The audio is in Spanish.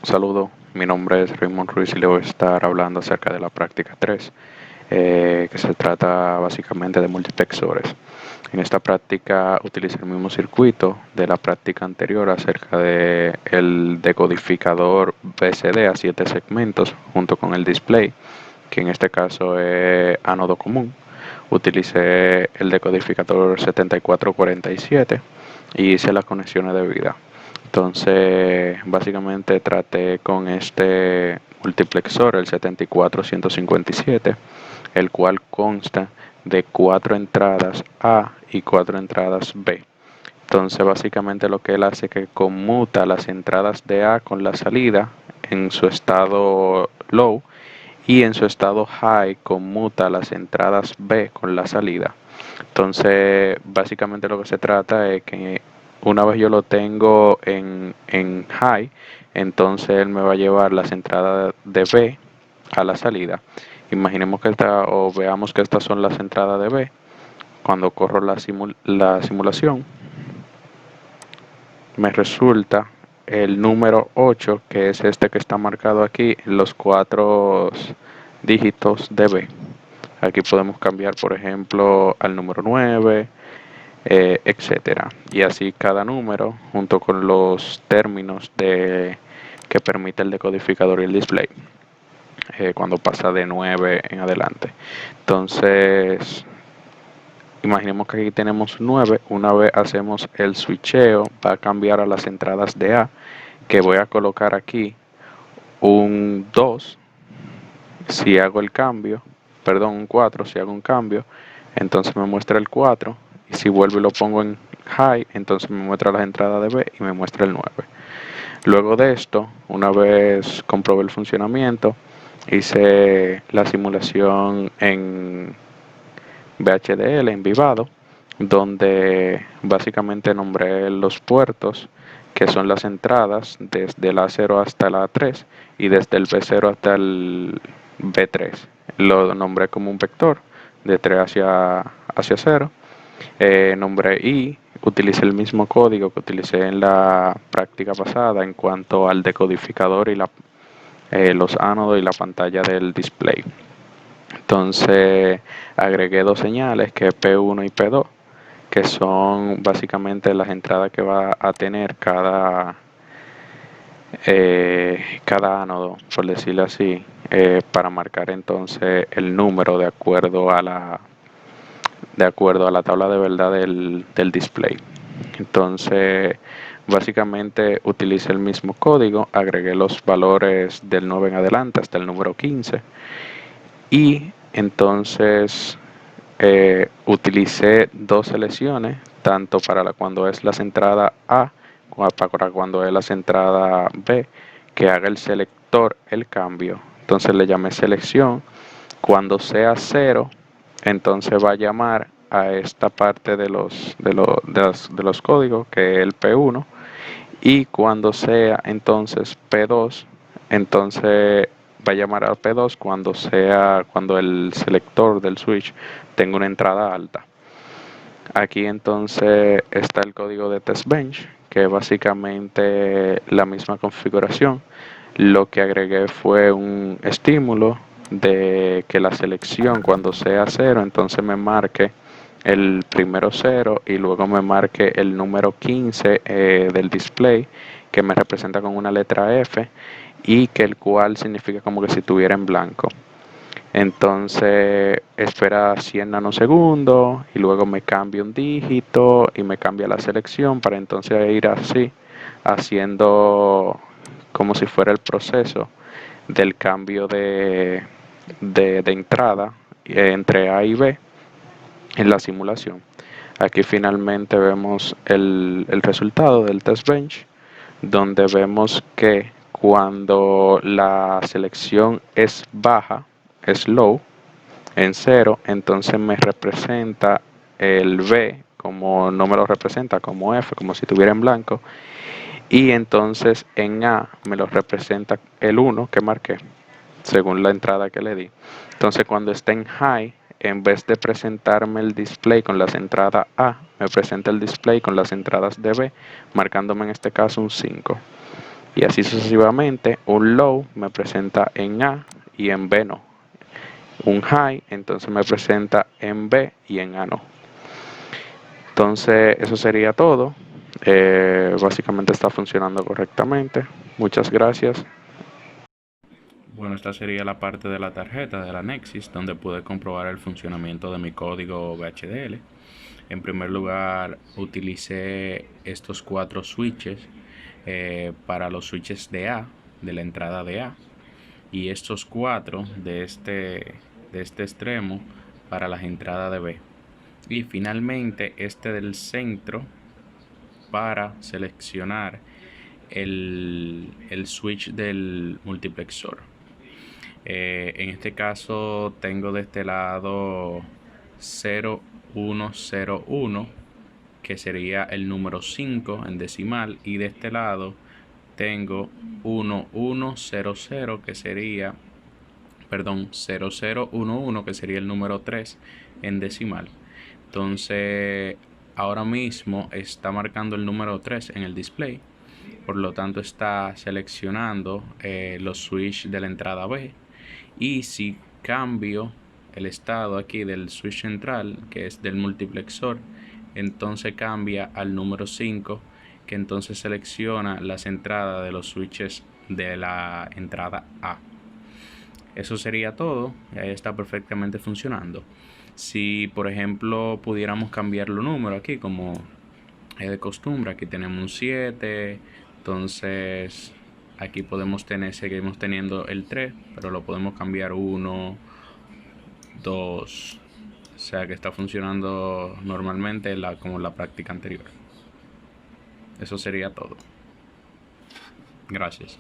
Saludo, mi nombre es Raymond Ruiz y le voy a estar hablando acerca de la práctica 3, que se trata básicamente de multiplexores. En esta práctica utiliza el mismo circuito de la práctica anterior acerca de el decodificador BCD a 7 segmentos junto con el display, que en este caso es ánodo común. Utilicé el decodificador 7447 y hice las conexiones debidas. Entonces, básicamente traté con este multiplexor, el 74157, el cual consta de 4 entradas A y 4 entradas B. Entonces, básicamente lo que él hace es que conmuta las entradas de A con la salida en su estado low y en su estado high conmuta las entradas B con la salida. Entonces, básicamente lo que se trata es que una vez yo lo tengo en high, entonces él me va a llevar las entradas de B a la salida. Imaginemos que o veamos que estas son las entradas de B. Cuando corro la simulación, me resulta el número 8, que es este que está marcado aquí, los 4 dígitos de B. Aquí podemos cambiar, por ejemplo, al número 9, etcétera. Y así cada número, junto con los términos que permite el decodificador y el display, cuando pasa de 9 en adelante. Entonces, imaginemos que aquí tenemos 9. Una vez hacemos el switcheo, va a cambiar a las entradas de A, que voy a colocar aquí un 2 si hago el cambio, perdón, un 4 si hago un cambio, entonces me muestra el 4, y si vuelvo y lo pongo en high, entonces me muestra las entradas de B y me muestra el 9. Luego de esto, una vez comprobé el funcionamiento, hice la simulación en VHDL, en Vivado, donde básicamente nombré los puertos, que son las entradas desde la A0 hasta la A3 y desde el B0 hasta el B3. Lo nombré como un vector de 3 hacia 0. Nombré y utilicé el mismo código que utilicé en la práctica pasada en cuanto al decodificador y los ánodos y la pantalla del display. Entonces agregué dos señales, que es P1 y P2, que son básicamente las entradas que va a tener cada ánodo, por decirlo así, para marcar entonces el número de acuerdo a la tabla de verdad del display. Entonces, básicamente utilicé el mismo código, agregué los valores del 9 en adelante hasta el número 15 y entonces utilicé dos selecciones, tanto para cuando es la entrada A como para cuando es la entrada B, que haga el selector el cambio. Entonces le llamé selección. Cuando sea 0, entonces va a llamar a esta parte de los códigos, que es el P1, y cuando sea entonces P2, entonces va a llamar a P2 cuando el selector del switch tenga una entrada alta. Aquí entonces está el código de test bench, que es básicamente la misma configuración. Lo que agregué fue un estímulo de que la selección, cuando sea 0, entonces me marque el primero 0 y luego me marque el número 15 del display, que me representa con una letra F, y que el cual significa como que si estuviera en blanco. Entonces espera 100 nanosegundos y luego me cambia un dígito y me cambia la selección, para entonces ir así haciendo como si fuera el proceso del cambio de entrada entre A y B en la simulación. Aquí finalmente vemos el resultado del test bench, donde vemos que cuando la selección es baja, es low, en 0, entonces me representa el B, como no me lo representa como F, como si estuviera en blanco, y entonces en A me lo representa el 1 que marqué, según la entrada que le di. Entonces cuando esté en high, en vez de presentarme el display con las entradas A, me presenta el display con las entradas de B, marcándome en este caso un 5. Y así sucesivamente, un low me presenta en A y en B no. Un high entonces me presenta en B y en A no. Entonces eso sería todo. Básicamente está funcionando correctamente. Muchas gracias. Bueno, esta sería la parte de la tarjeta de la Nexus donde pude comprobar el funcionamiento de mi código VHDL. En primer lugar, utilicé estos 4 switches para los switches de A, de la entrada de A, y estos 4 de este extremo para las entradas de B. Y finalmente este del centro para seleccionar el switch del multiplexor. En este caso tengo de este lado 0101, que sería el número 5 en decimal, y de este lado tengo 1100, que sería, perdón, 0011, que sería el número 3 en decimal. Entonces ahora mismo está marcando el número 3 en el display, por lo tanto está seleccionando los switch de la entrada B. Y si cambio el estado aquí del switch central, que es del multiplexor, entonces cambia al número 5, que entonces selecciona las entradas de los switches de la entrada A. Eso sería todo, y ahí está perfectamente funcionando. Si por ejemplo pudiéramos cambiar los números aquí, como es de costumbre, aquí tenemos un 7, entonces aquí podemos tener, seguimos teniendo el 3, pero lo podemos cambiar 1, 2, o sea que está funcionando normalmente como la práctica anterior. Eso sería todo. Gracias.